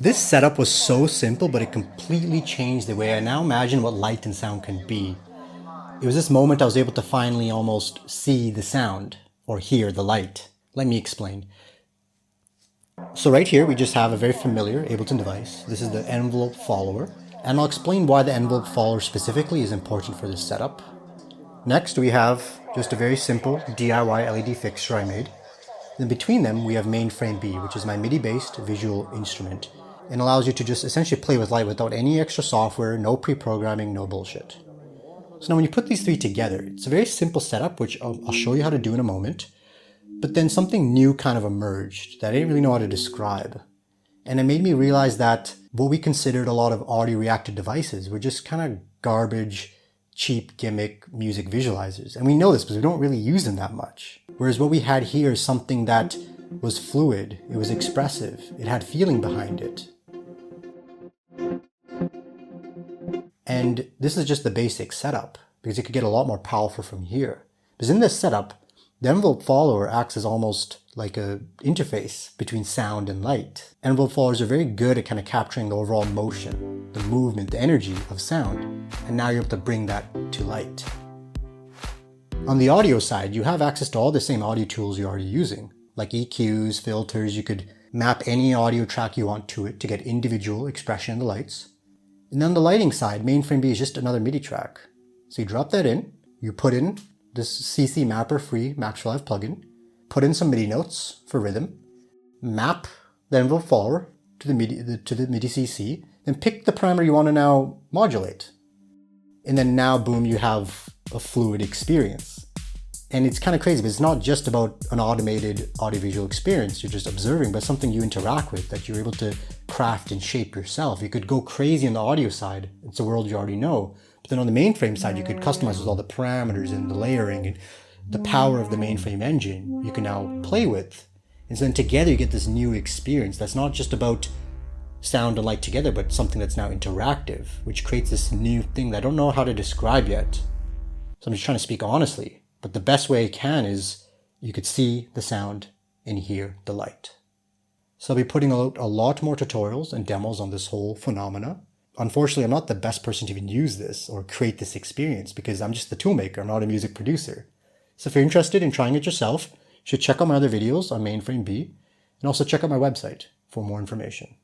This setup was so simple, but it completely changed the way I now imagine what light and sound can be. It was this moment I was able to finally almost see the sound, or hear the light. Let me explain. So right here, we just have a very familiar Ableton device. This is the envelope follower, and I'll explain why the envelope follower specifically is important for this setup. Next, we have just a very simple DIY LED fixture I made. Then between them, we have MAINFRAME-B, which is my MIDI-based visual instrument, and allows you to just essentially play with light without any extra software, no pre-programming, no bullshit. So now when you put these three together, it's a very simple setup, which I'll show you how to do in a moment. But then something new kind of emerged that I didn't really know how to describe. And it made me realize that what we considered a lot of audio-reactive devices were just kind of garbage, cheap gimmick music visualizers. And we know this because we don't really use them that much. Whereas what we had here is something that was fluid, it was expressive, it had feeling behind it. And this is just the basic setup, because it could get a lot more powerful from here. Because in this setup, the envelope follower acts as almost like an interface between sound and light. Envelope followers are very good at kind of capturing the overall motion, the movement, the energy of sound, and now you're able to bring that to light. On the audio side, you have access to all the same audio tools you're already using, like EQs, filters. You could map any audio track you want to it to get individual expression in the lights. And then on the lighting side, MAINFRAME-B is just another MIDI track. So you drop that in, you put in this CC Mapper free Max for Live plugin, put in some MIDI notes for rhythm, map the envelope follower to the MIDI CC, then pick the parameter you want to now modulate. And then now, boom, you have a fluid experience. And it's kind of crazy, but it's not just about an automated audiovisual experience you're just observing, but something you interact with that you're able to craft and shape yourself. You could go crazy on the audio side. It's a world you already know. But then on the mainframe side, you could customize with all the parameters and the layering and the power of the mainframe engine you can now play with. And so then together you get this new experience that's not just about sound and light together, but something that's now interactive, which creates this new thing that I don't know how to describe yet. So I'm just trying to speak honestly. But the best way I can is you could see the sound and hear the light. So I'll be putting out a lot more tutorials and demos on this whole phenomena. Unfortunately, I'm not the best person to even use this or create this experience because I'm just the toolmaker. I'm not a music producer. So if you're interested in trying it yourself, you should check out my other videos on MAINFRAME-B and also check out my website for more information.